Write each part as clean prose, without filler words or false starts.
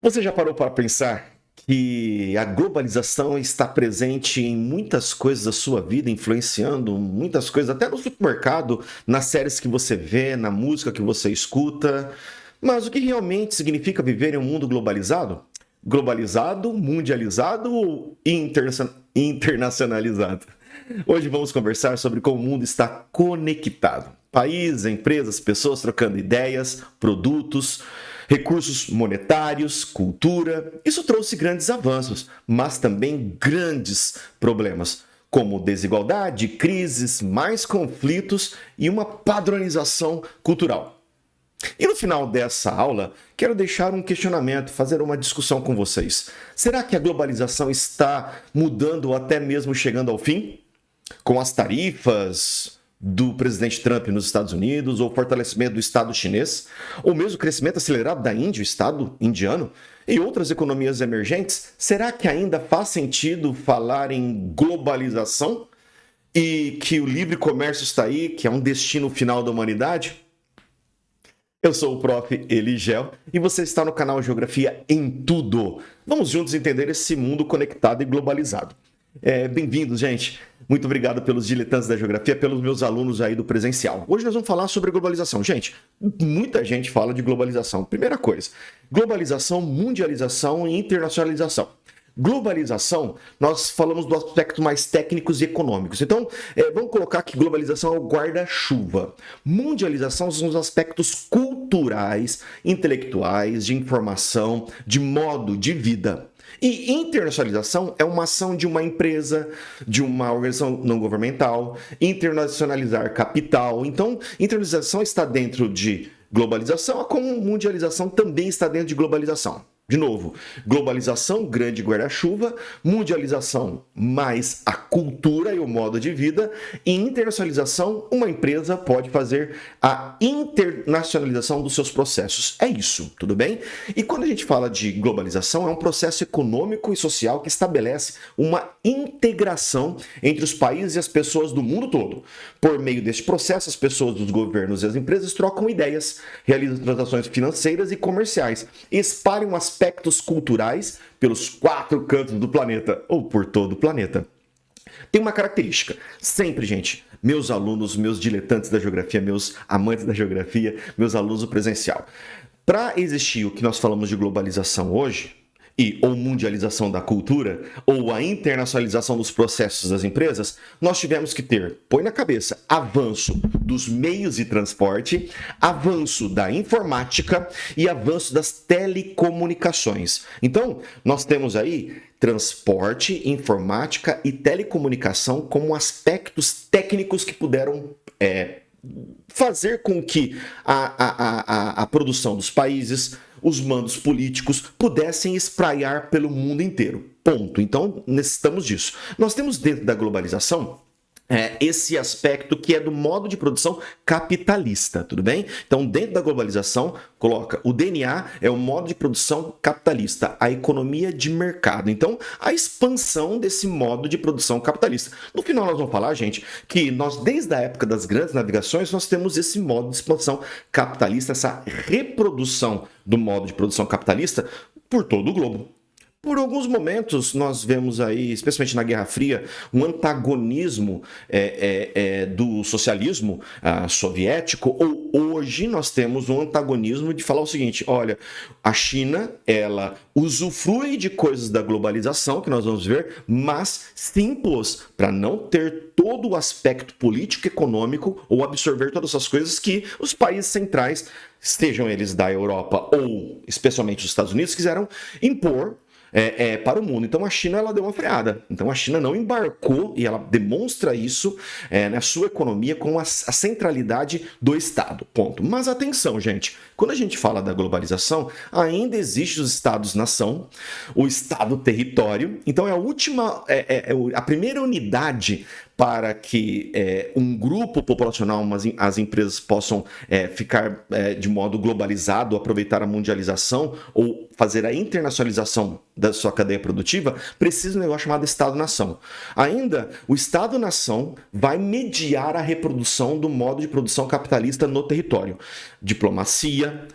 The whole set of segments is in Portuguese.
Você já parou para pensar que a globalização está presente em muitas coisas da sua vida, influenciando muitas coisas, até no supermercado, nas séries que você vê, na música que você escuta? Mas o que realmente significa viver em um mundo globalizado? Globalizado, mundializado ou internacionalizado? Hoje vamos conversar sobre como o mundo está conectado. Países, empresas, pessoas trocando ideias, produtos, recursos monetários, cultura. Isso trouxe grandes avanços, mas também grandes problemas, como desigualdade, crises, mais conflitos e uma padronização cultural. E no final dessa aula, quero deixar um questionamento, fazer uma discussão com vocês. Será que a globalização está mudando ou até mesmo chegando ao fim? Com as tarifas do presidente Trump nos Estados Unidos, ou o fortalecimento do Estado chinês, ou mesmo o crescimento acelerado da Índia, o Estado indiano, e outras economias emergentes, será que ainda faz sentido falar em globalização? E que o livre comércio está aí, que é um destino final da humanidade? Eu sou o Prof. Eligel e você está no canal Geografia em Tudo. Vamos juntos entender esse mundo conectado e globalizado. Bem-vindos, gente. Muito obrigado pelos diletantes da geografia, pelos meus alunos aí do presencial. Hoje nós vamos falar sobre globalização. Gente, muita gente fala de globalização. Primeira coisa, globalização, mundialização e internacionalização. Globalização, nós falamos do aspecto mais técnicos e econômicos. Então, vamos colocar que globalização é o guarda-chuva. Mundialização são os aspectos culturais, intelectuais, de informação, de modo de vida. E internacionalização é uma ação de uma empresa, de uma organização não governamental, internacionalizar capital. Então, internacionalização está dentro de globalização, como mundialização também está dentro de globalização. De novo, globalização, grande guarda-chuva, mundialização, mais a cultura e o modo de vida, e internacionalização, uma empresa pode fazer a internacionalização dos seus processos. É isso, tudo bem? E quando a gente fala de globalização, é um processo econômico e social que estabelece uma integração entre os países e as pessoas do mundo todo. Por meio deste processo, as pessoas dos governos e as empresas trocam ideias, realizam transações financeiras e comerciais, espalham aspectos culturais pelos 4 cantos do planeta, ou por todo o planeta. Tem uma característica, sempre, gente, meus alunos, meus diletantes da geografia, meus amantes da geografia, meus alunos do presencial. Para existir o que nós falamos de globalização hoje, ou mundialização da cultura, ou a internacionalização dos processos das empresas, nós tivemos que ter, põe na cabeça, avanço dos meios de transporte, avanço da informática e avanço das telecomunicações. Então, nós temos aí transporte, informática e telecomunicação como aspectos técnicos que puderam fazer com que a produção dos países, os mandos políticos pudessem espraiar pelo mundo inteiro. Ponto. Então, necessitamos disso. Nós temos dentro da globalização esse aspecto que é do modo de produção capitalista, tudo bem? Então, dentro da globalização, coloca o DNA é o modo de produção capitalista, a economia de mercado. Então, a expansão desse modo de produção capitalista. No final, nós vamos falar, gente, que nós, desde a época das grandes navegações, nós temos esse modo de expansão capitalista, essa reprodução do modo de produção capitalista por todo o globo. Por alguns momentos, nós vemos aí, especialmente na Guerra Fria, um antagonismo do socialismo soviético, ou hoje nós temos um antagonismo de falar o seguinte, olha, a China, ela usufrui de coisas da globalização, que nós vamos ver, mas se impôs para não ter todo o aspecto político e econômico ou absorver todas essas coisas que os países centrais, sejam eles da Europa ou especialmente os Estados Unidos, quiseram impor para o mundo. Então a China ela deu uma freada. Então a China não embarcou e ela demonstra isso na sua economia com a centralidade do Estado. Ponto. Mas atenção, gente. Quando a gente fala da globalização, ainda existe os Estados-nação, o Estado-território. Então é a última, a primeira unidade para que um grupo populacional, as empresas possam ficar de modo globalizado, aproveitar a mundialização ou fazer a internacionalização da sua cadeia produtiva, precisa de um negócio chamado Estado-nação. Ainda, o Estado-nação vai mediar a reprodução do modo de produção capitalista no território. Diplomacia,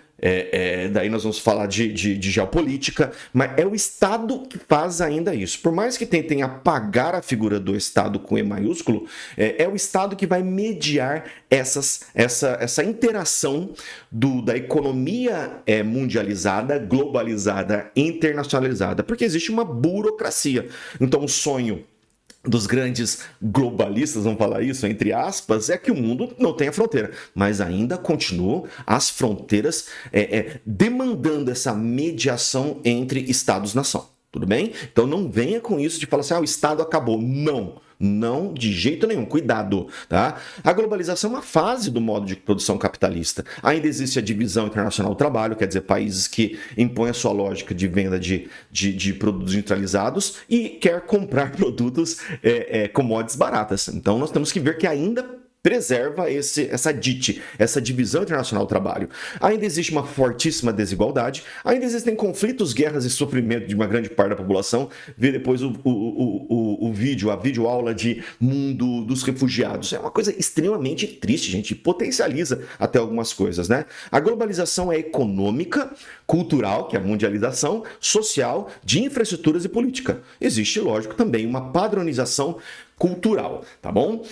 Daí nós vamos falar de geopolítica, mas é o Estado que faz ainda isso. Por mais que tentem apagar a figura do Estado com E maiúsculo, é o Estado que vai mediar essa interação da economia mundializada, globalizada, internacionalizada, porque existe uma burocracia. Então o sonho dos grandes globalistas, vamos falar isso, entre aspas, é que o mundo não tenha fronteira, mas ainda continuam as fronteiras demandando essa mediação entre Estados-nação, tudo bem? Então não venha com isso de falar assim, o Estado acabou. Não, de jeito nenhum, cuidado, tá? A globalização é uma fase do modo de produção capitalista. Ainda existe a divisão internacional do trabalho, quer dizer, países que impõem a sua lógica de venda de produtos industrializados e quer comprar produtos commodities baratas. Então nós temos que ver que ainda preserva essa DIT, essa divisão internacional do trabalho. Ainda existe uma fortíssima desigualdade, ainda existem conflitos, guerras e sofrimento de uma grande parte da população. Vê depois o vídeo, a videoaula de Mundo dos Refugiados. É uma coisa extremamente triste, gente, potencializa até algumas coisas, né? A globalização é econômica, cultural, que é a mundialização, social, de infraestruturas e política. Existe, lógico, também uma padronização cultural, tá bom?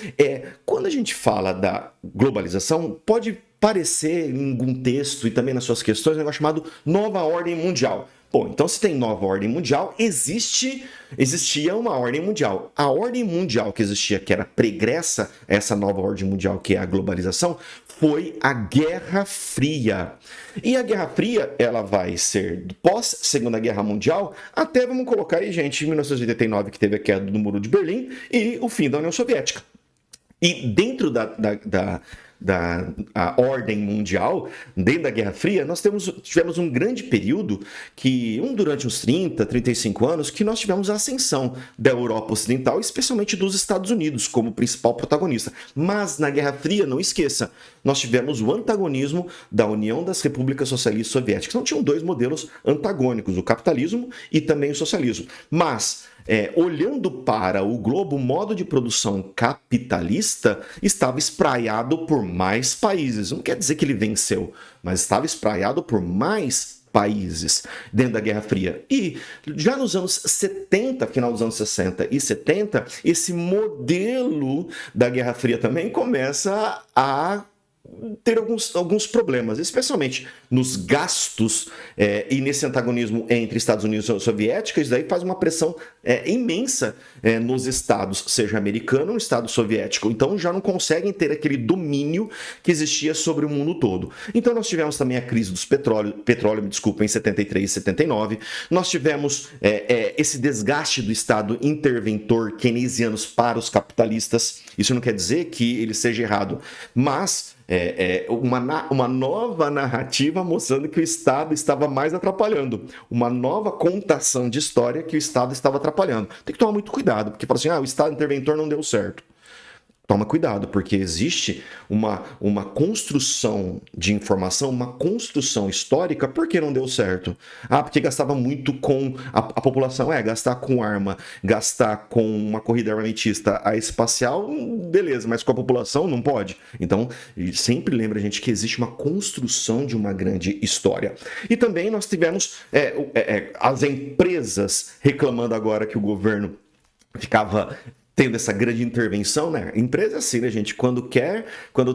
Quando a gente fala da globalização, pode parecer em algum texto e também nas suas questões um negócio chamado nova ordem mundial. Bom, então se tem nova ordem mundial, existia uma ordem mundial. A ordem mundial que existia, que era pregressa a essa nova ordem mundial, que é a globalização, foi a Guerra Fria. E a Guerra Fria, ela vai ser pós Segunda Guerra Mundial, até, vamos colocar aí, gente, em 1989, que teve a queda do Muro de Berlim e o fim da União Soviética. E dentro da ordem mundial, dentro da Guerra Fria, nós tivemos um grande período durante uns 30, 35 anos, que nós tivemos a ascensão da Europa Ocidental, especialmente dos Estados Unidos, como principal protagonista. Mas na Guerra Fria, não esqueça, nós tivemos o antagonismo da União das Repúblicas Socialistas Soviéticas. Então tinham dois modelos antagônicos, o capitalismo e também o socialismo. Mas olhando para o globo, o modo de produção capitalista estava espraiado por mais países. Não quer dizer que ele venceu, mas estava espraiado por mais países dentro da Guerra Fria. E já nos anos 70, final dos anos 60 e 70, esse modelo da Guerra Fria também começa a ter alguns problemas, especialmente nos gastos e nesse antagonismo entre Estados Unidos e União Soviética. Isso daí faz uma pressão imensa nos estados, seja americano ou estado soviético. Então já não conseguem ter aquele domínio que existia sobre o mundo todo. Então nós tivemos também a crise dos petróleo, em 73 e 79. Nós tivemos esse desgaste do estado interventor keynesiano para os capitalistas. Isso não quer dizer que ele seja errado, mas uma nova narrativa mostrando que o Estado estava mais atrapalhando. Uma nova contação de história que o Estado estava atrapalhando. Tem que tomar muito cuidado, porque fala assim, o Estado interventor não deu certo. Toma cuidado, porque existe uma construção de informação, uma construção histórica. Por que não deu certo? Porque gastava muito com a população. Gastar com arma, gastar com uma corrida armamentista espacial, beleza, mas com a população não pode. Então, sempre lembra, gente, que existe uma construção de uma grande história. E também nós tivemos as empresas reclamando agora que o governo ficava tendo essa grande intervenção, né? Empresa é assim, né, gente? Quando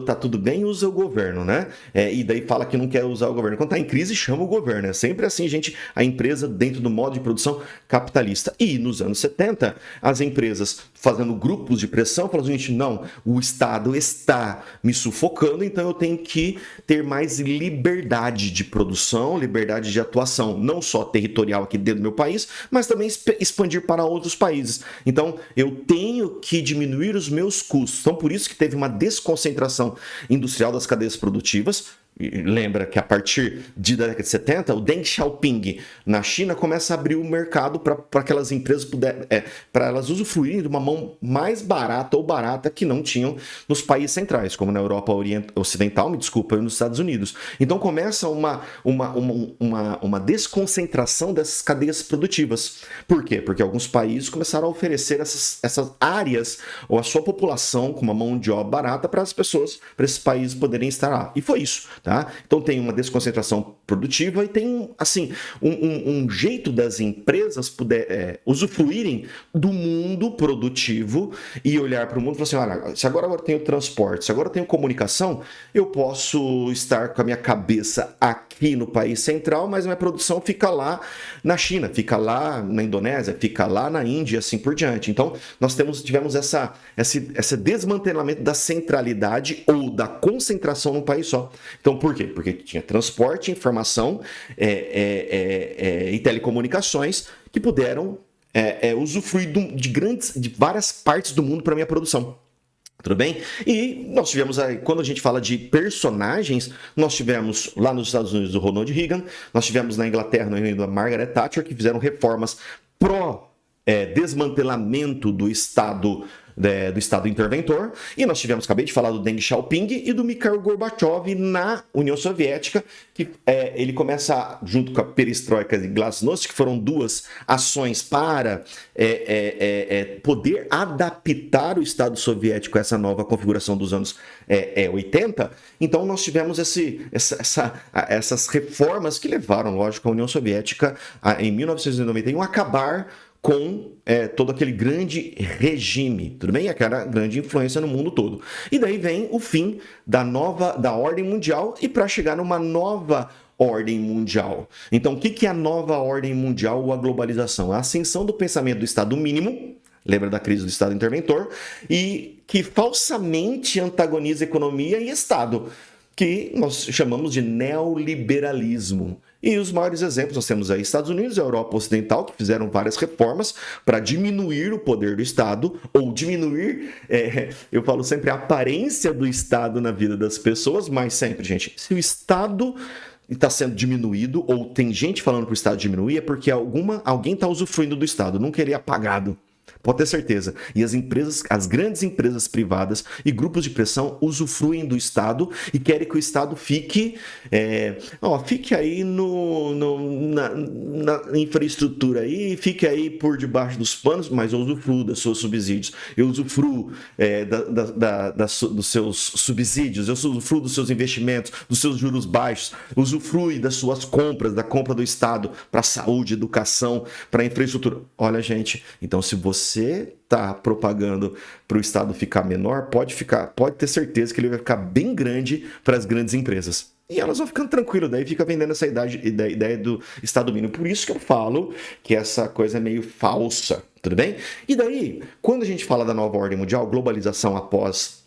tá tudo bem, usa o governo, né? E daí fala que não quer usar o governo. Quando tá em crise, chama o governo. É sempre assim, gente, a empresa dentro do modo de produção capitalista. E nos anos 70, as empresas fazendo grupos de pressão, falando, gente, não, o Estado está me sufocando, então eu tenho que ter mais liberdade de produção, liberdade de atuação, não só territorial aqui dentro do meu país, mas também expandir para outros países. Então, eu tenho que diminuir os meus custos. Então, por isso que teve uma desconcentração industrial das cadeias produtivas. Lembra que a partir da década de 70, o Deng Xiaoping na China começa a abrir o mercado para aquelas empresas para elas usufruírem de uma mão mais barata ou barata que não tinham nos países centrais, como na Europa Ocidental, e nos Estados Unidos. Então começa uma desconcentração dessas cadeias produtivas. Por quê? Porque alguns países começaram a oferecer essas áreas ou a sua população com uma mão de obra barata para as pessoas, para esses países poderem estar lá. E foi isso. Tá? Tá? Então tem uma desconcentração produtiva e tem assim um jeito das empresas usufruírem do mundo produtivo e olhar para o mundo e falar assim, olha, se agora eu tenho transporte, se agora eu tenho comunicação, eu posso estar com a minha cabeça aqui no país central, mas minha produção fica lá na China, fica lá na Indonésia, fica lá na Índia e assim por diante. Então nós tivemos esse desmantelamento da centralidade ou da concentração num país só. Então, por quê? Porque tinha transporte, informação e telecomunicações que puderam usufruir de várias partes do mundo para minha produção. Tudo bem? E nós tivemos, quando a gente fala de personagens, nós tivemos lá nos Estados Unidos o Ronald Reagan, nós tivemos na Inglaterra, no Reino Unido, a Margaret Thatcher, que fizeram reformas desmantelamento do Estado interventor, e nós tivemos, acabei de falar do Deng Xiaoping e do Mikhail Gorbachev na União Soviética, que ele começa, junto com a perestroika e glasnost, que foram duas ações para poder adaptar o Estado soviético a essa nova configuração dos anos 80. Então nós tivemos essas reformas que levaram, lógico, a União Soviética em 1991 a acabar com todo aquele grande regime, tudo bem? Aquela grande influência no mundo todo. E daí vem o fim da ordem mundial e para chegar numa nova ordem mundial. Então, o que é a nova ordem mundial ou a globalização? A ascensão do pensamento do Estado mínimo, lembra da crise do Estado interventor, e que falsamente antagoniza economia e Estado, que nós chamamos de neoliberalismo. E os maiores exemplos, nós temos aí Estados Unidos e a Europa Ocidental, que fizeram várias reformas para diminuir o poder do Estado, ou diminuir, eu falo sempre, a aparência do Estado na vida das pessoas, mas sempre, gente, se o Estado está sendo diminuído, ou tem gente falando para o Estado diminuir, é porque alguém está usufruindo do Estado, nunca ele é apagado. Pode ter certeza. E as grandes empresas privadas e grupos de pressão usufruem do Estado e querem que o Estado fique aí na infraestrutura aí, fique aí por debaixo dos panos, mas eu usufruo dos seus subsídios. Eu usufruo dos seus subsídios, eu usufruo dos seus investimentos, dos seus juros baixos, usufrui das suas compras, da compra do Estado para saúde, educação, para infraestrutura. Olha, gente, então se você está propagando para o Estado ficar menor, pode ter certeza que ele vai ficar bem grande para as grandes empresas. E elas vão ficando tranquilas, daí fica vendendo essa ideia do Estado mínimo. Por isso que eu falo que essa coisa é meio falsa, tudo bem? E daí, quando a gente fala da nova ordem mundial, globalização após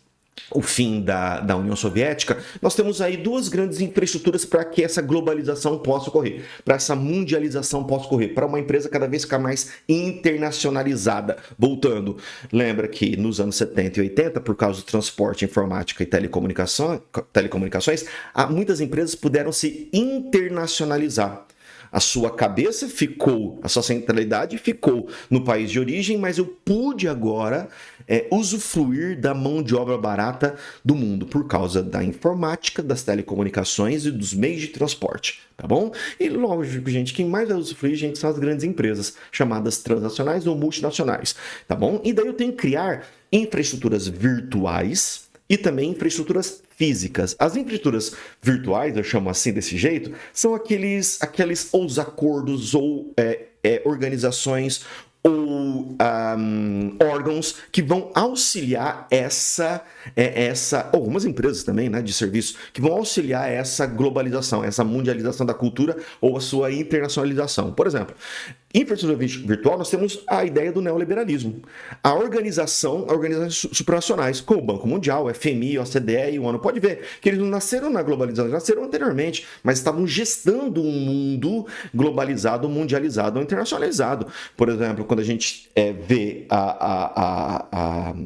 o fim da União Soviética, nós temos aí duas grandes infraestruturas para que essa globalização possa ocorrer, para essa mundialização possa ocorrer, para uma empresa cada vez ficar mais internacionalizada. Voltando, lembra que nos anos 70 e 80, por causa do transporte, informática e telecomunicações, muitas empresas puderam se internacionalizar. A sua cabeça ficou, a sua centralidade ficou no país de origem, mas eu pude agora usufruir da mão de obra barata do mundo por causa da informática, das telecomunicações e dos meios de transporte, tá bom? E lógico, gente, quem mais vai usufruir, gente, são as grandes empresas, chamadas transnacionais ou multinacionais, tá bom? E daí eu tenho que criar infraestruturas virtuais e também infraestruturas físicas. As infraestruturas virtuais, eu chamo assim desse jeito, são aqueles ou os acordos ou organizações ou órgãos que vão auxiliar ou algumas empresas também, né, de serviço, que vão auxiliar essa globalização, essa mundialização da cultura ou a sua internacionalização. Por exemplo, infraestrutura virtual, nós temos a ideia do neoliberalismo. Organizações supranacionais, como o Banco Mundial, o FMI, o OCDE e o ONU. Pode ver que eles não nasceram na globalização, eles nasceram anteriormente, mas estavam gestando um mundo globalizado, mundializado ou internacionalizado. Por exemplo, quando a gente vê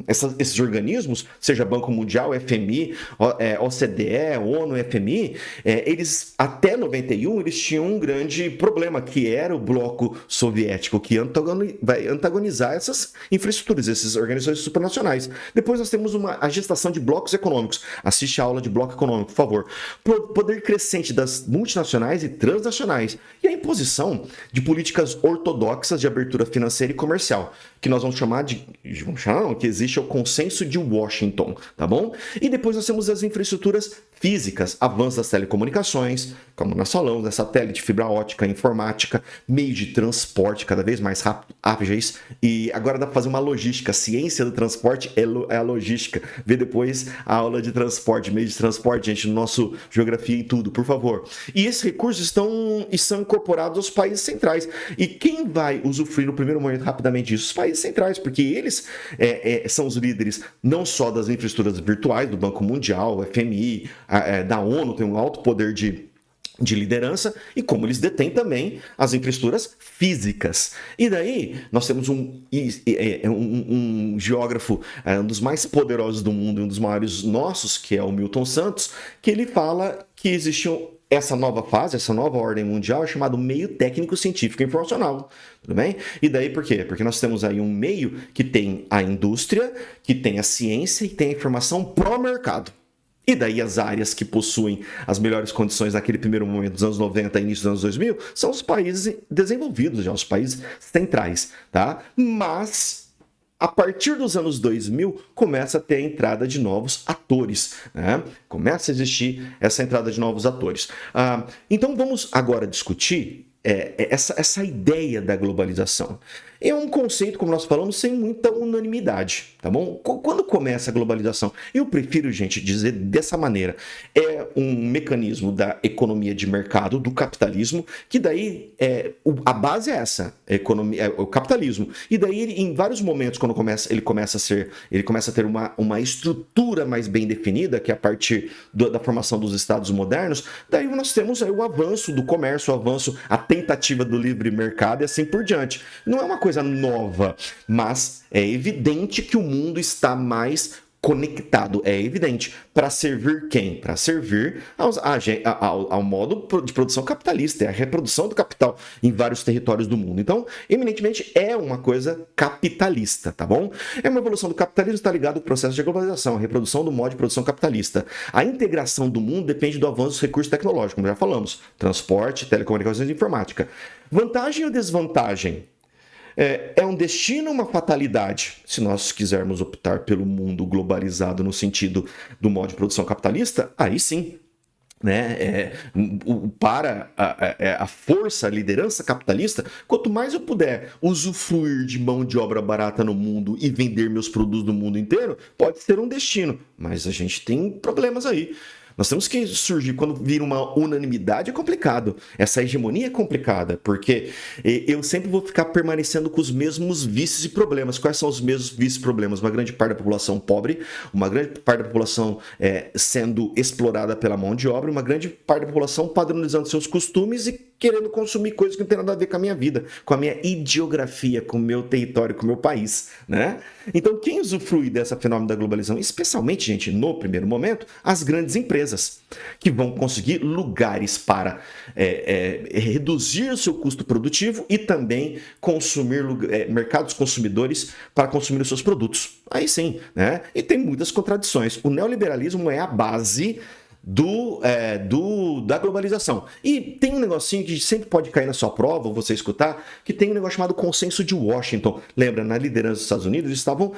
esses organismos, seja Banco Mundial, FMI, OCDE, ONU, FMI, eles, até 91, eles tinham um grande problema, que era o bloco soviético, que vai antagonizar essas infraestruturas, essas organizações supranacionais. Depois nós temos a gestação de blocos econômicos. Assiste a aula de bloco econômico, por favor. Poder crescente das multinacionais e transnacionais. E a imposição de políticas ortodoxas de abertura financeira e comercial, que nós vamos chamar que existe o consenso de Washington, tá bom? E depois nós temos as infraestruturas físicas, avanços das telecomunicações, como nós falamos, né, satélite, fibra ótica, informática, meios de transporte cada vez mais rápido, ágeis, e agora dá para fazer uma logística. A ciência do transporte é a logística. Vê depois a aula de transporte, meio de transporte, gente, no nosso Geografia e tudo, por favor. E esses recursos são incorporados aos países centrais. E quem vai usufruir no primeiro momento rapidamente disso? Os países centrais, porque eles são os líderes não só das infraestruturas virtuais, do Banco Mundial, FMI, da ONU, tem um alto poder de liderança, e como eles detêm também as infraestruturas físicas. E daí nós temos um geógrafo, um dos mais poderosos do mundo, um dos maiores nossos, que é o Milton Santos, que ele fala que existe essa nova fase, essa nova ordem mundial, é chamado meio técnico científico e informacional, tudo bem? E daí por quê? Porque nós temos aí um meio que tem a indústria, que tem a ciência e tem a informação pró-mercado. E daí as áreas que possuem as melhores condições naquele primeiro momento dos anos 90 e início dos anos 2000 são os países desenvolvidos, já os países centrais, tá? Mas a partir dos anos 2000 começa a ter a entrada de novos atores, né? Começa a existir essa entrada de novos atores. Então vamos agora discutir essa ideia da globalização. É um conceito, como nós falamos, sem muita unanimidade, tá bom? Quando começa a globalização, eu prefiro, gente, dizer dessa maneira, é um mecanismo da economia de mercado, do capitalismo, que daí a base é essa, o capitalismo. E daí, em vários momentos, quando ele começa a ter uma estrutura mais bem definida, que é a partir da formação dos estados modernos, daí nós temos aí o avanço do comércio, a tentativa do livre mercado e assim por diante. Não é uma coisa nova, mas é evidente que o mundo está mais conectado, é evidente. Para servir quem? Para servir ao modo de produção capitalista, é a reprodução do capital em vários territórios do mundo. Então, eminentemente, é uma coisa capitalista, tá bom? É uma evolução do capitalismo, está ligado ao processo de globalização, a reprodução do modo de produção capitalista. A integração do mundo depende do avanço dos recursos tecnológicos, como já falamos, transporte, telecomunicações e informática. Vantagem ou desvantagem? É um destino ou uma fatalidade? Se nós quisermos optar pelo mundo globalizado no sentido do modo de produção capitalista, aí sim. Né? Para a força, a liderança capitalista, quanto mais eu puder usufruir de mão de obra barata no mundo e vender meus produtos no mundo inteiro, pode ser um destino. Mas a gente tem problemas aí. Nós temos que surgir, quando vira uma unanimidade, é complicado. Essa hegemonia é complicada, porque eu sempre vou ficar permanecendo com os mesmos vícios e problemas. Quais são os mesmos vícios e problemas? Uma grande parte da população pobre, uma grande parte da população sendo explorada pela mão de obra, uma grande parte da população padronizando seus costumes e querendo consumir coisas que não tem nada a ver com a minha vida, com a minha ideografia, com o meu território, com o meu país, né? Então, quem usufrui dessa fenômeno da globalização? Especialmente, gente, no primeiro momento, as grandes empresas, que vão conseguir lugares para reduzir o seu custo produtivo e também consumir mercados consumidores para consumir os seus produtos. Aí sim, né? E tem muitas contradições. O neoliberalismo é a base da globalização. E tem um negocinho que sempre pode cair na sua prova, ou você escutar, que tem um negócio chamado Consenso de Washington. Lembra, na liderança dos Estados Unidos, eles estavam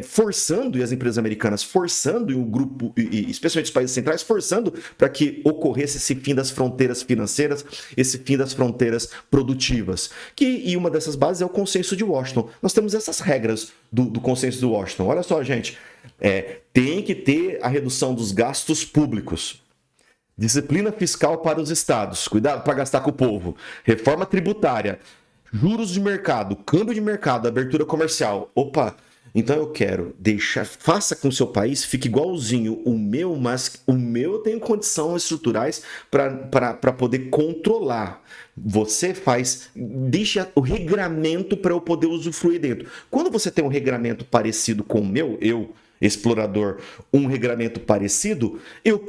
forçando, e as empresas americanas forçando, e o grupo, e especialmente os países centrais, forçando para que ocorresse esse fim das fronteiras financeiras, esse fim das fronteiras produtivas. E uma dessas bases é o Consenso de Washington. Nós temos essas regras do Consenso de Washington. Olha só, gente. Tem que ter a redução dos gastos públicos, disciplina fiscal para os estados, cuidado para gastar com o povo, reforma tributária, juros de mercado, câmbio de mercado, abertura comercial. Opa, então eu quero faça com que o seu país fique igualzinho o meu, mas o meu eu tenho condições estruturais para poder controlar. Você deixa o regramento para eu poder usufruir dentro. Quando você tem um regramento parecido com o meu, explorador, um regramento parecido, eu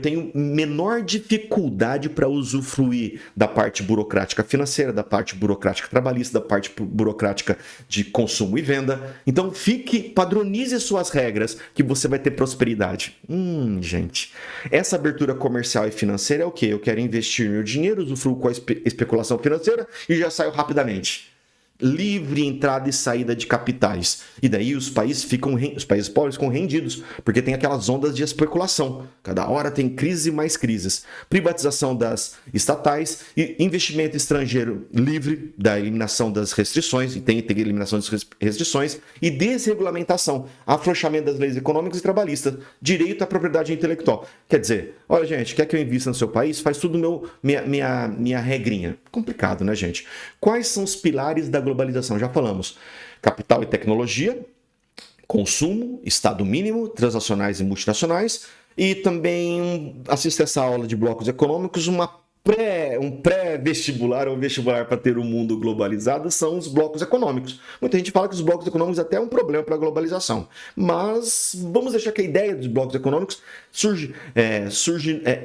tenho menor dificuldade para usufruir da parte burocrática financeira, da parte burocrática trabalhista, da parte burocrática de consumo e venda. Então padronize suas regras que você vai ter prosperidade. Gente, essa abertura comercial e financeira é o quê? Eu quero investir meu dinheiro, usufruo com a especulação financeira e já saio rapidamente. livre entrada e saída de capitais. E daí os países pobres ficam rendidos, porque tem aquelas ondas de especulação. Cada hora tem crise e mais crises. Privatização das estatais e investimento estrangeiro livre da eliminação das restrições, e tem eliminação das restrições, e desregulamentação, afrouxamento das leis econômicas e trabalhistas, direito à propriedade intelectual. Quer dizer, olha, gente, quer que eu invista no seu país? Faz tudo minha regrinha. Complicado, né, gente? Quais são os pilares da globalização? Já falamos. Capital e tecnologia, consumo, Estado mínimo, transnacionais e multinacionais, e também assista essa aula de blocos econômicos, um pré-vestibular ou vestibular para ter um mundo globalizado são os blocos econômicos. Muita gente fala que os blocos econômicos até é um problema para a globalização, mas vamos deixar que a ideia dos blocos econômicos surge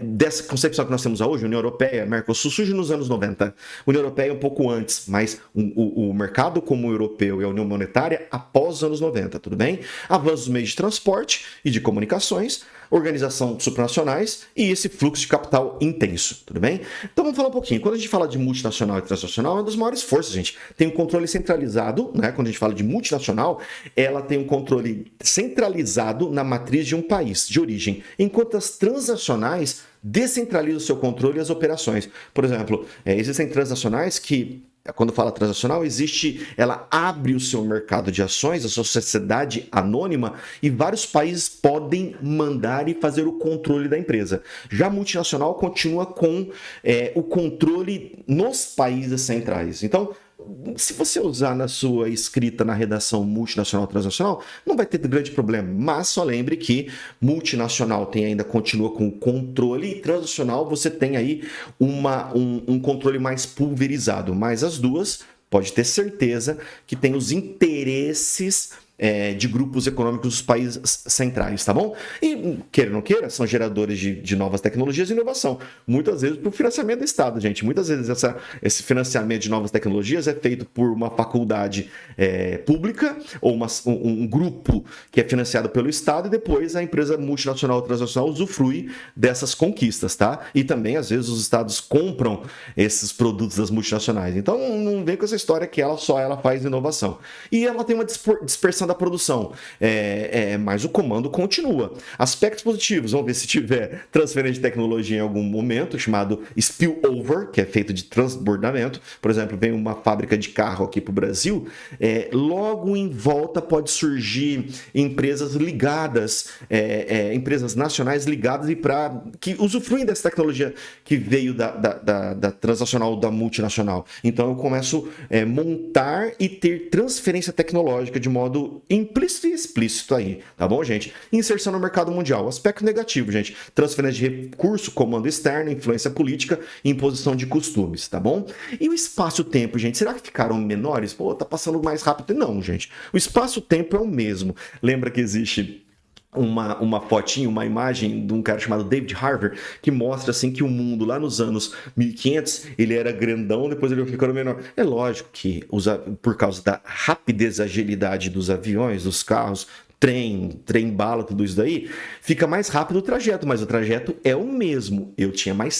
dessa concepção que nós temos hoje, União Europeia, Mercosul, surge nos anos 90. União Europeia um pouco antes, mas o mercado comum europeu e a União Monetária após os anos 90, tudo bem? Avanço dos meios de transporte e de comunicações, organização de supranacionais e esse fluxo de capital intenso, tudo bem? Então vamos falar um pouquinho. Quando a gente fala de multinacional e transnacional, é uma das maiores forças, gente. Tem um controle centralizado, né? Quando a gente fala de multinacional, ela tem um controle centralizado na matriz de um país de origem, enquanto as transnacionais descentralizam o seu controle e as operações. Por exemplo, existem transnacionais que, quando fala transnacional, ela abre o seu mercado de ações, a sua sociedade anônima, e vários países podem mandar e fazer o controle da empresa. Já a multinacional continua com o controle nos países centrais. Então, se você usar na sua escrita na redação multinacional transnacional, não vai ter grande problema, mas só lembre que multinacional continua com o controle, e transnacional você tem aí um controle mais pulverizado, mas as duas pode ter certeza que tem os interesses de grupos econômicos dos países centrais, tá bom? E, queira ou não queira, são geradores de novas tecnologias e inovação. Muitas vezes por financiamento do Estado, gente. Muitas vezes esse financiamento de novas tecnologias é feito por uma faculdade pública ou um grupo que é financiado pelo Estado, e depois a empresa multinacional ou transnacional usufrui dessas conquistas, tá? E também, às vezes, os Estados compram esses produtos das multinacionais. Então, não vem com essa história que ela faz inovação. E ela tem uma dispersão da produção, mas o comando continua. Aspectos positivos, vamos ver se tiver transferência de tecnologia em algum momento, chamado spillover, que é feito de transbordamento. Por exemplo, vem uma fábrica de carro aqui para o Brasil, logo em volta pode surgir empresas ligadas, empresas nacionais ligadas que usufruem dessa tecnologia que veio da transnacional ou da multinacional. Então eu começo a montar e ter transferência tecnológica de modo implícito e explícito aí, tá bom, gente? Inserção no mercado mundial. Aspecto negativo, gente. Transferência de recurso, comando externo, influência política e imposição de costumes, tá bom? E o espaço-tempo, gente, será que ficaram menores? Pô, tá passando mais rápido? Não, gente. O espaço-tempo é o mesmo. Lembra que existe uma fotinha, uma imagem de um cara chamado David Harvey, que mostra assim que o mundo lá nos anos 1500 ele era grandão, depois ele foi ficando menor. É lógico que por causa da rapidez e agilidade dos aviões, dos carros, trem-bala, tudo isso daí, fica mais rápido o trajeto, mas o trajeto é o mesmo.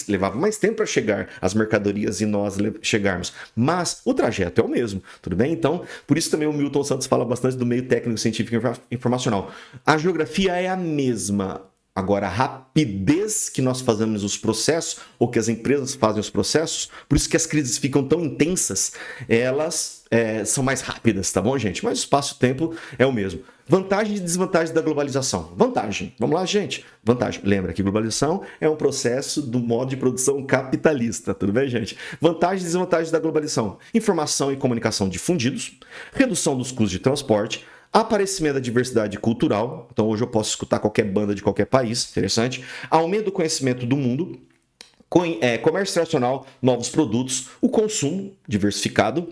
Levava mais tempo para chegar as mercadorias e nós chegarmos, mas o trajeto é o mesmo, tudo bem? Então, por isso também o Milton Santos fala bastante do meio técnico, científico e informacional. A geografia é a mesma. Agora, a rapidez que nós fazemos os processos, ou que as empresas fazem os processos, por isso que as crises ficam tão intensas, elas são mais rápidas, tá bom, gente? Mas o espaço-tempo é o mesmo. Vantagem e desvantagem da globalização. Vantagem. Vamos lá, gente. Vantagem. Lembra que globalização é um processo do modo de produção capitalista. Tudo bem, gente? Vantagem e desvantagem da globalização. Informação e comunicação difundidos. Redução dos custos de transporte. Aparecimento da diversidade cultural. Então, hoje eu posso escutar qualquer banda de qualquer país. Interessante. Aumento do conhecimento do mundo. Comércio internacional, novos produtos. O consumo diversificado.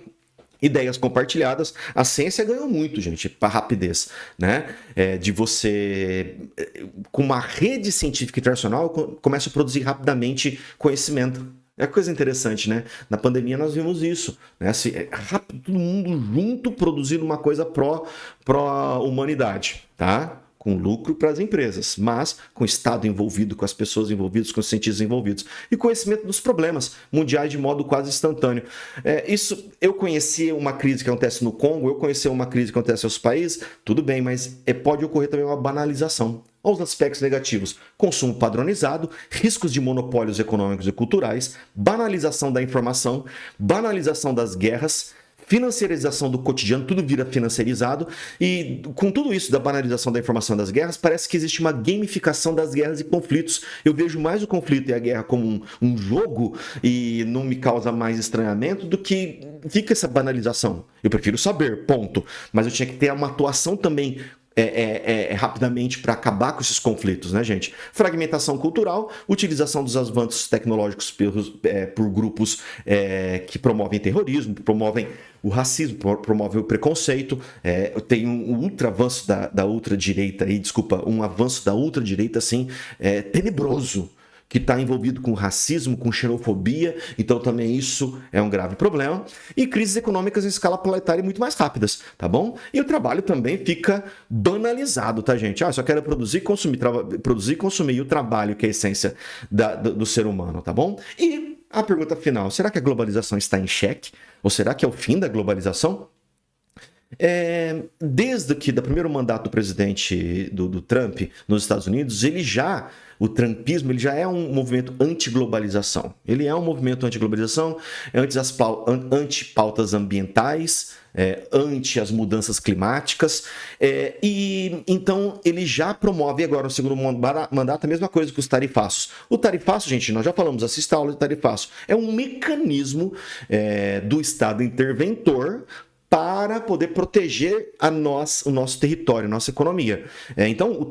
Ideias compartilhadas. A ciência ganhou muito, gente, para rapidez, né? De você, com uma rede científica internacional, começa a produzir rapidamente conhecimento. É coisa interessante, né? Na pandemia nós vimos isso, né? Assim, rápido, todo mundo junto produzindo uma coisa pró-humanidade, tá? com lucro para as empresas, mas com o Estado envolvido, com as pessoas envolvidas, com os cientistas envolvidos e conhecimento dos problemas mundiais de modo quase instantâneo. Eu conheci uma crise que acontece no Congo, eu conheci uma crise que acontece nos países, tudo bem, mas pode ocorrer também uma banalização. Aos aspectos negativos: consumo padronizado, riscos de monopólios econômicos e culturais, banalização da informação, banalização das guerras, financiarização do cotidiano, tudo vira financiarizado, e com tudo isso da banalização da informação das guerras, parece que existe uma gamificação das guerras e conflitos. Eu vejo mais o conflito e a guerra como um jogo e não me causa mais estranhamento do que fica essa banalização. Eu prefiro saber, ponto. Mas eu tinha que ter uma atuação também rapidamente para acabar com esses conflitos, né, gente? Fragmentação cultural, utilização dos avanços tecnológicos por grupos que promovem terrorismo, promovem o racismo, promovem o preconceito. Tem um ultra avanço da ultradireita aí, um avanço da ultradireita assim, tenebroso, que está envolvido com racismo, com xenofobia, então também isso é um grave problema. E crises econômicas em escala planetária muito mais rápidas, tá bom? E o trabalho também fica banalizado, tá, gente? Só quero produzir e consumir, e o trabalho que é a essência do ser humano, tá bom? E a pergunta final: será que a globalização está em xeque? Ou será que é o fim da globalização? Desde que do primeiro mandato do presidente do Trump nos Estados Unidos, o trumpismo ele já é um movimento anti-globalização. Ele é um movimento anti-globalização, anti-pautas ambientais, anti as mudanças climáticas, e então ele já promove agora no segundo mandato a mesma coisa que os tarifaços. O tarifaço, gente, nós já falamos, assista a aula de tarifaço, é um mecanismo do Estado interventor para poder proteger o nosso território, a nossa economia. Então,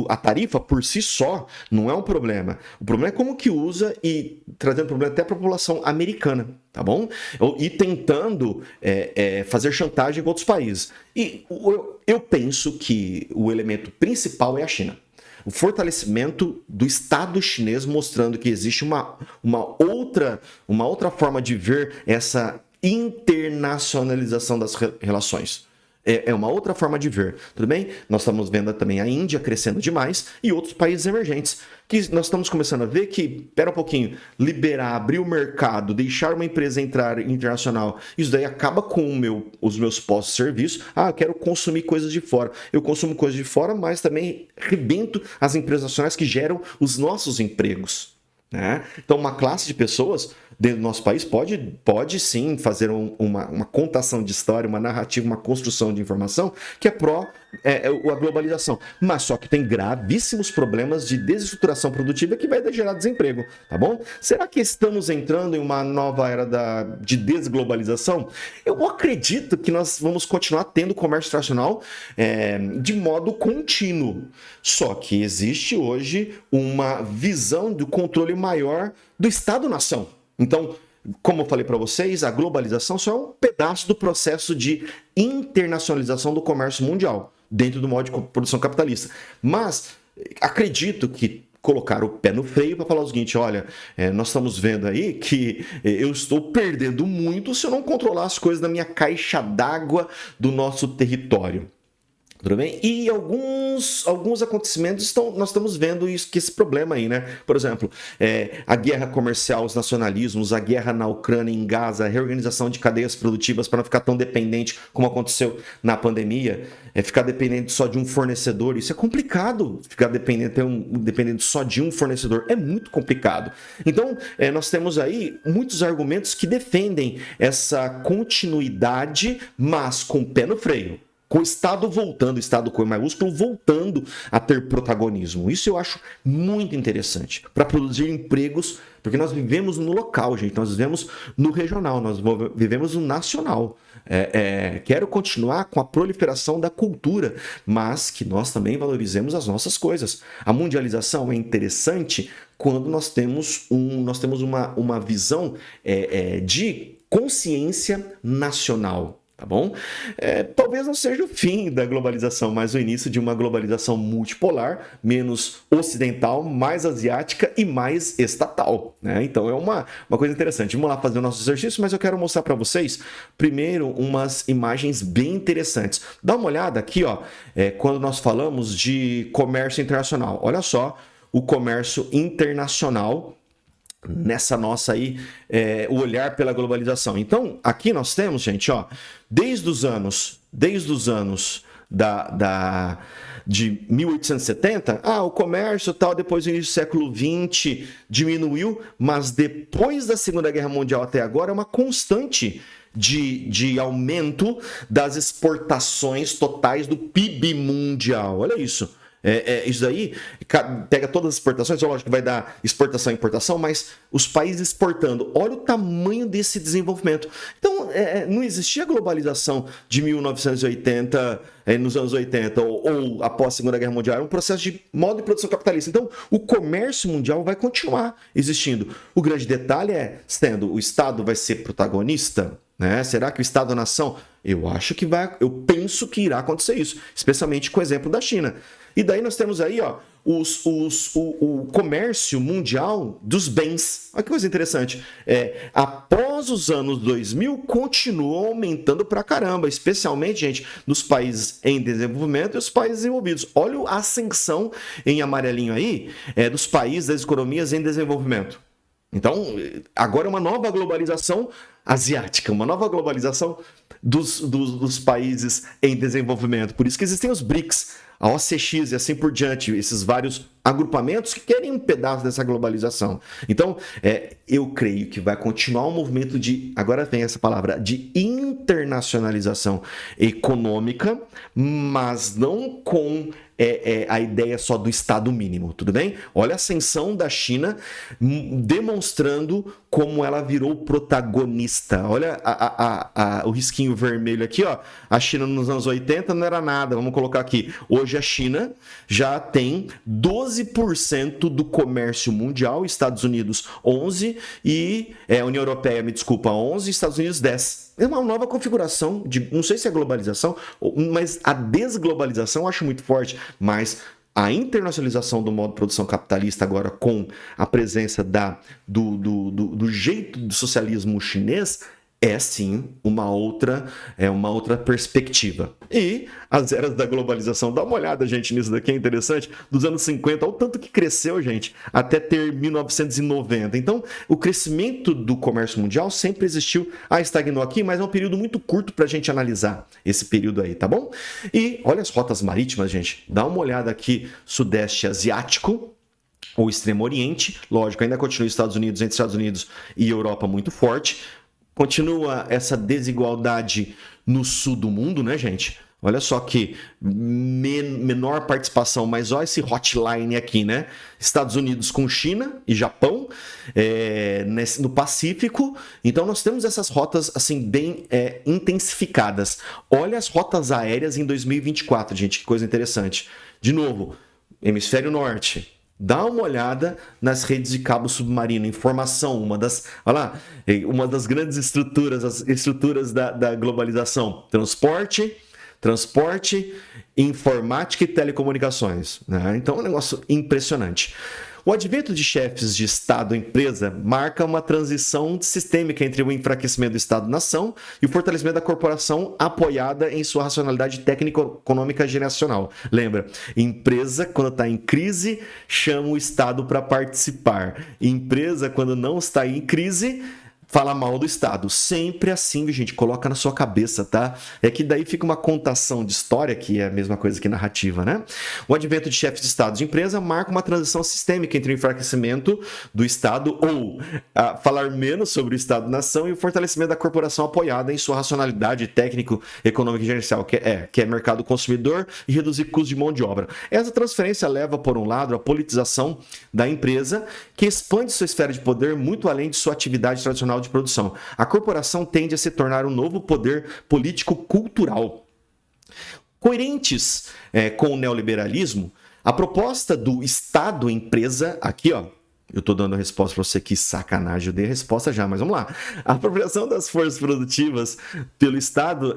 a tarifa por si só não é um problema. O problema é como que usa, e trazendo problema até para a população americana, tá bom? E tentando fazer chantagem com outros países. E eu penso que o elemento principal é a China. O fortalecimento do Estado chinês, mostrando que existe uma outra forma de ver essa internacionalização das relações. É uma outra forma de ver, tudo bem? Nós estamos vendo também a Índia crescendo demais e outros países emergentes, que nós estamos começando a ver que, pera um pouquinho, abrir o mercado, deixar uma empresa entrar internacional, isso daí acaba com os meus postos de serviço. Eu quero consumir coisas de fora. Eu consumo coisas de fora, mas também rebento as empresas nacionais que geram os nossos empregos, né? Então, uma classe de pessoas dentro do nosso país pode sim fazer uma contação de história, uma narrativa, uma construção de informação que é pró a globalização, mas só que tem gravíssimos problemas de desestruturação produtiva que vai gerar desemprego, tá bom? Será que estamos entrando em uma nova era de desglobalização? Eu acredito que nós vamos continuar tendo comércio internacional de modo contínuo, só que existe hoje uma visão do controle maior do Estado-nação. Então, como eu falei para vocês, a globalização só é um pedaço do processo de internacionalização do comércio mundial, dentro do modo de produção capitalista. Mas acredito que colocar o pé no freio para falar o seguinte: olha, nós estamos vendo aí que eu estou perdendo muito se eu não controlar as coisas da minha caixa d'água do nosso território. Tudo bem? E alguns acontecimentos nós estamos vendo esse problema aí, né? Por exemplo, a guerra comercial, os nacionalismos, a guerra na Ucrânia, em Gaza, a reorganização de cadeias produtivas para não ficar tão dependente como aconteceu na pandemia, ficar dependente só de um fornecedor. Isso é complicado, ficar dependendo só de um fornecedor. É muito complicado. Então, nós temos aí muitos argumentos que defendem essa continuidade, mas com o pé no freio. Com o Estado voltando, o Estado com E maiúsculo, voltando a ter protagonismo. Isso eu acho muito interessante, para produzir empregos, porque nós vivemos no local, gente, nós vivemos no regional, nós vivemos no nacional. Quero continuar com a proliferação da cultura, mas que nós também valorizemos as nossas coisas. A mundialização é interessante quando nós temos uma visão de consciência nacional. Tá bom? Talvez não seja o fim da globalização, mas o início de uma globalização multipolar, menos ocidental, mais asiática e mais estatal, né? Então é uma coisa interessante. Vamos lá fazer o nosso exercício, mas eu quero mostrar para vocês primeiro umas imagens bem interessantes. Dá uma olhada aqui, ó, quando nós falamos de comércio internacional. Olha só o comércio internacional nessa nossa aí, o olhar pela globalização. Então, aqui nós temos, gente, ó, desde os anos de 1870, o comércio tal, depois do início do século XX diminuiu, mas depois da Segunda Guerra Mundial até agora é uma constante de aumento das exportações totais do PIB mundial. Olha isso. Isso daí pega todas as exportações, lógico que vai dar exportação e importação, mas os países exportando, olha o tamanho desse desenvolvimento. Então, não existia globalização de 1980, nos anos 80 ou após a Segunda Guerra Mundial, era um processo de modo de produção capitalista. Então, o comércio mundial vai continuar existindo. O grande detalhe sendo o Estado vai ser protagonista, né? Será que o Estado-nação? Eu penso que irá acontecer isso, especialmente com o exemplo da China. E daí nós temos aí, ó, o comércio mundial dos bens. Olha que coisa interessante. Após os anos 2000, continuou aumentando pra caramba, especialmente, gente, nos países em desenvolvimento e os países desenvolvidos. Olha a ascensão em amarelinho aí, dos países, das economias em desenvolvimento. Então, agora é uma nova globalização asiática, uma nova globalização dos países em desenvolvimento. Por isso que existem os BRICS, a OCX e assim por diante, esses vários agrupamentos que querem um pedaço dessa globalização. Então, eu creio que vai continuar um movimento agora vem essa palavra, de internacionalização econômica, mas não com a ideia só do Estado mínimo, tudo bem? Olha a ascensão da China demonstrando como ela virou protagonista. Olha o risquinho vermelho aqui, ó. A China nos anos 80 não era nada, vamos colocar aqui. Hoje a China já tem 12% do comércio mundial, Estados Unidos 11% e a União Europeia, 11%, Estados Unidos 10%. É uma nova configuração, não sei se é globalização, mas a desglobalização eu acho muito forte, mas a internacionalização do modo de produção capitalista agora com a presença do jeito do socialismo chinês é sim uma outra perspectiva. E as eras da globalização, dá uma olhada, gente, nisso daqui, é interessante, dos anos 50, olha o tanto que cresceu, gente, até ter 1990. Então, o crescimento do comércio mundial sempre existiu, estagnou aqui, mas é um período muito curto para a gente analisar esse período aí, tá bom? E olha as rotas marítimas, gente, dá uma olhada aqui, Sudeste Asiático, ou Extremo Oriente, lógico, ainda continua entre Estados Unidos e Europa muito forte. Continua essa desigualdade no sul do mundo, né, gente? Olha só que menor participação, mas olha esse hotline aqui, né? Estados Unidos com China e Japão, no Pacífico. Então, nós temos essas rotas, assim, bem intensificadas. Olha as rotas aéreas em 2024, gente, que coisa interessante. De novo, Hemisfério Norte. Dá uma olhada nas redes de cabo submarino, informação, uma das grandes estruturas, as estruturas da globalização. Transporte, informática e telecomunicações, né? Então é um negócio impressionante. O advento de chefes de Estado e empresa marca uma transição sistêmica entre o enfraquecimento do Estado-nação e o fortalecimento da corporação apoiada em sua racionalidade técnico-econômica geracional. Lembra, empresa, quando está em crise, chama o Estado para participar. Empresa, quando não está em crise, fala mal do Estado. Sempre assim, gente, coloca na sua cabeça, tá? É que daí fica uma contação de história, que é a mesma coisa que narrativa, né? O advento de chefes de Estado de empresa marca uma transição sistêmica entre o enfraquecimento do Estado ou falar menos sobre o Estado-nação e o fortalecimento da corporação apoiada em sua racionalidade técnico, econômica e gerencial, que é mercado consumidor e reduzir custos de mão de obra. Essa transferência leva, por um lado, a politização da empresa, que expande sua esfera de poder muito além de sua atividade tradicional de produção. A corporação tende a se tornar um novo poder político-cultural. Coerentes com o neoliberalismo, a proposta do Estado-empresa, aqui, ó, Eu tô dando a resposta para você, que sacanagem, eu dei a resposta já, mas vamos lá. A apropriação das forças produtivas pelo Estado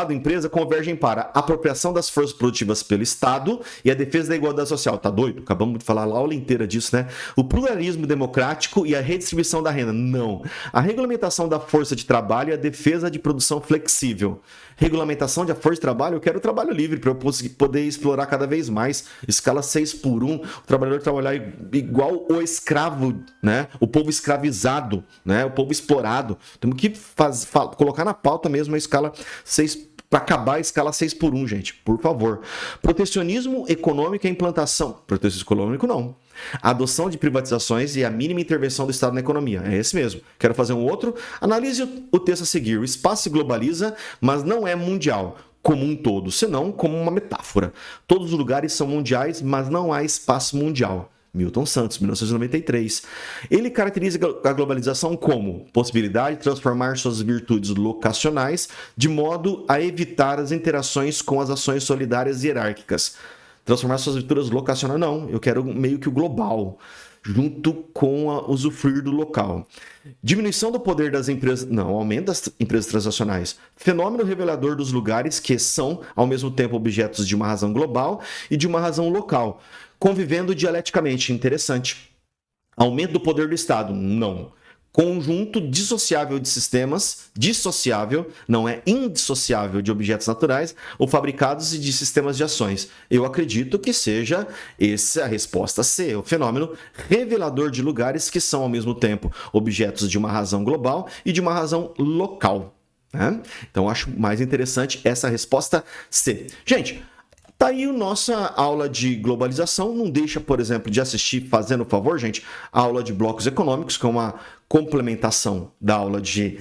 e empresa convergem para a apropriação das forças produtivas pelo Estado e a defesa da igualdade social. Tá doido? Acabamos de falar a aula inteira disso, né? O pluralismo democrático e a redistribuição da renda. Não. A regulamentação da força de trabalho e a defesa de produção flexível. Regulamentação da força de trabalho, eu quero trabalho livre para eu poder explorar cada vez mais. Escala 6x1, o trabalhador trabalhar igual o escravo, né? O povo escravizado, né? O povo explorado. Temos que colocar na pauta mesmo a escala 6 para acabar a escala 6x1, gente, por favor. Protecionismo econômico e a implantação. Protecionismo econômico, não. A adoção de privatizações e a mínima intervenção do Estado na economia. É esse mesmo. Quero fazer um outro. Analise o texto a seguir. O espaço se globaliza, mas não é mundial como um todo, senão como uma metáfora. Todos os lugares são mundiais, mas não há espaço mundial. Milton Santos, 1993. Ele caracteriza a globalização como possibilidade de transformar suas virtudes locacionais de modo a evitar as interações com as ações solidárias e hierárquicas. Transformar suas virtudes locacionais, não. Eu quero meio que o global, junto com o usufruir do local. Diminuição do poder das empresas... Não, aumento das empresas transacionais. Fenômeno revelador dos lugares que são, ao mesmo tempo, objetos de uma razão global e de uma razão local. Convivendo dialeticamente, interessante. Aumento do poder do Estado, não. Conjunto dissociável de sistemas, dissociável, não é indissociável de objetos naturais ou fabricados e de sistemas de ações. Eu acredito que seja essa a resposta C, o fenômeno revelador de lugares que são ao mesmo tempo objetos de uma razão global e de uma razão local. Né? Então, acho mais interessante essa resposta C. Gente, tá aí a nossa aula de globalização. Não deixa, por exemplo, de assistir, fazendo o favor, gente, a aula de blocos econômicos, que é uma complementação da aula de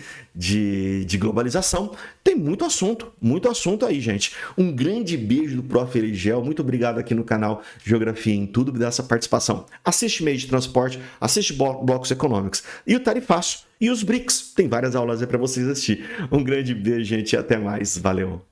globalização. Tem muito assunto aí, gente. Um grande beijo do Prof. Eligel. Muito obrigado aqui no canal Geografia em Tudo dessa participação. Assiste meio de transporte, assiste blocos econômicos. E o Tarifaço e os BRICS. Tem várias aulas aí para vocês assistir. Um grande beijo, gente, e até mais. Valeu!